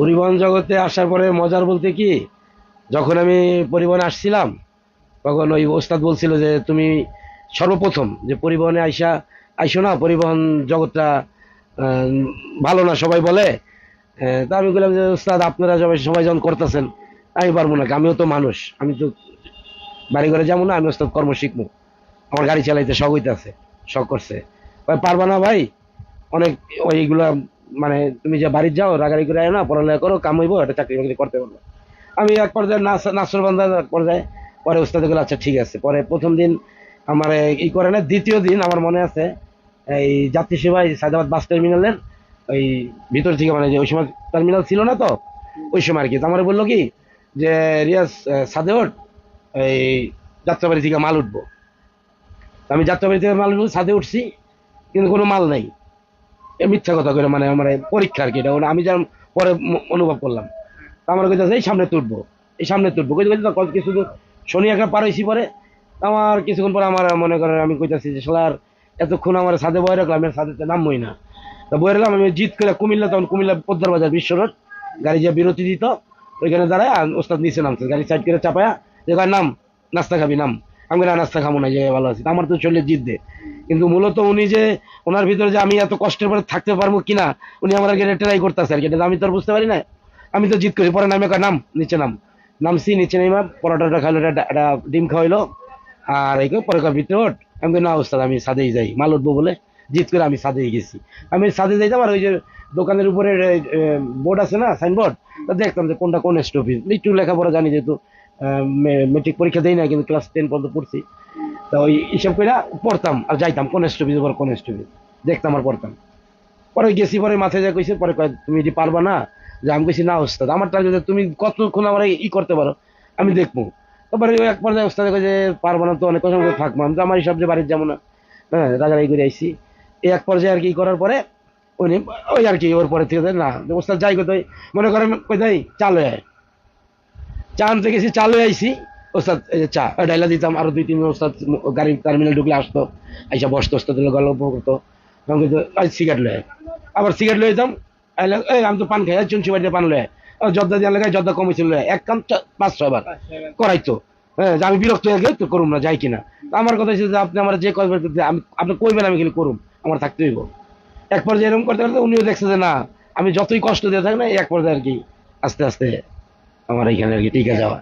পরিবহন জগতে আসার পরে মজার বলতে কি, যখন আমি পরিবহনে আসছিলাম তখন ওই ওস্তাদ বলছিল যে তুমি সর্বপ্রথম যে পরিবহনে আইসো না, পরিবহন জগৎটা আহ, ভালো না সবাই বলে। তা আমি বললাম যে ওস্তাদ আপনারা সবাই যখন করতেছেন আমি পারবো না, আমিও তো মানুষ, আমি তো বাড়ি ঘরে যাবো না, আমি ওস্তাদ কর্ম শিখবো, আমার গাড়ি চালাইতে শখ হইতেছে, শখ করছে। পারবা না ভাই, অনেক ওইগুলা মানে তুমি যে বাড়ি যাও রাগারি করে আয় না, পড়ালেখা করো, কাম হইবো, একটা চাকরি বাকরি করতে পারবো। আমি এক পর্যায়ে নাসর বান্ধা এক পর্যায়ে পরে উস্তাদ গুলো আচ্ছা ঠিক আছে। পরে প্রথম দিন আমার ই করে না, দ্বিতীয় দিন আমার মনে আছে এই যাত্রী সেবায় সায়দাবাদ বাস টার্মিনালের ওই ভিতর থেকে, মানে যে ওই সময় টার্মিনাল ছিল না তো, ওই সময় আর কি। তো আমার বললো কি যে রিয়াজ সাদে ওঠ, এই যাত্রাবাড়ি থেকে মাল উঠবো। তো আমি যাত্রাবাড়ি থেকে মাল উঠবো, ছাদে উঠছি, কিন্তু কোনো মাল নাই। এ মিথ্যা কথা করে, মানে আমার পরীক্ষা আর কি এটা, আমি যেমন পরে অনুভব করলাম। তো আমার কইতেছে এই সামনে তুলবো, এই সামনে তুলবো কইতে কইতে তো কিছু দূর শনি একটা পার হয়েছি। পরে আমার কিছুক্ষণ পরে আমার মনে করেন আমি কইতাছি যে শালার এতক্ষণ আমার ছাদে বয়ে রাখলাম, আমি ছাদে নামবই না। তা বয়ে রাখলাম, আমি জিত করে কুমিল্লা, তখন কুমিল্লা পোদ্দার বাজার বিশ্ব রোড, গাড়ি যে বিরতি দিত ওইখানে দাঁড়ায় ওস্তাদ নিচে নামছে, গাড়ি সাইড করে চাপায়া যে নাম, নাস্তা খাবি নাম। আমি না নাস্তা খাবো না, যে ভালো আছি। আমার তো চলে জিত দে। কিন্তু মূলত উনি যে ওনার ভিতরে যে আমি এত কষ্টের পরে থাকতে পারবো কিনা, উনি আমার আগে ট্রাই করতেছে আর কি, এটা আমি তো আর বুঝতে পারি না। আমি তো জিত করি, পরে নামে নাম, নিচে নাম। নামছি, নিচে নেমা পরোটাটা খাইলো, একটা ডিম খাওয়াইলো, আর এই পরে ভিতরে ওঠ। আমি না ওস্তাদ আমি ছাদেই যাই, মাল উঠবো বলে জিত করে আমি ছাদেই গেছি। আমি ছাদে যাইতাম, আর ওই যে দোকানের উপরে বোর্ড আছে না, সাইনবোর্ড, তা দেখতাম যে কোনটা কোন স্টপেজ, একটু লেখাপড়া জানি, যেহেতু মেট্রিক পরীক্ষা দেই না, কিন্তু ক্লাস 10 পর্যন্ত পড়ছি। তা ওই হিসাব করে পড়তাম আর যাইতাম কোন স্টপেজ পর কোন স্টপেজ, দেখতাম আর পড়তাম। পরে গেছি, পরে মাথায় যা কইছে, পরে কয় তুমি এটি পারবা না। যে আমি কইছি না ওস্তাদ, আমার টার্গেট যদি তুমি কতক্ষণ আমার ই করতে পারো আমি দেখবো। তারপরে ওই এক পর্যায়ে ওস্তাদ কয় যে পারবো না তো অনেক কথা থাকবো, আমি তো আমার হিসাব যে বাড়ির যাবো না। হ্যাঁ, রাগারাগি করে আইসি। এই এক পর্যায়ে আর কি করার পরে উনি ওই আর কি ওর পরে থেকে না ওস্তাদ যাই কোথায়, মনে করেন কোথায় চাল হয়ে আয়, চা আনতে গেছি, চাল হয়ে আইসি। ওস্তাদ এই যে চা ডাইলা দিতাম, আরো দুই তিন ওস্তাদ গাড়ি টার্মিনাল ঢুকলে আসতো, আইসা বসতো, ওস্তাদ গল্প করতো। তখন কিন্তু সিগারেট লয়ে আবার সিগারেট লয়ে যেতাম। এই আমি তো পান খাই, চুনচি বাড়িতে পান লয়ে জর্দা দিয়ে লাগাই, জর্দা কমেছিল এক কাম 5-6 বার করাইতো। হ্যাঁ, যে আমি বিরক্ত হয়ে গেলে তো করুম না, যাই কিনা। আমার কথা হচ্ছে যে আপনি আমার যে কয়বার আমি আপনি কইবেন আমি খালি করুম, আমার থাকতে হইব। এক পর্যায়ে এরকম করতে করতে উনিও দেখছে যে না, আমি যতই কষ্ট দিয়ে থাকি না, এক পর্যায়ে আর কি আস্তে আস্তে আমার এখানে আর কি টিকে যাওয়া।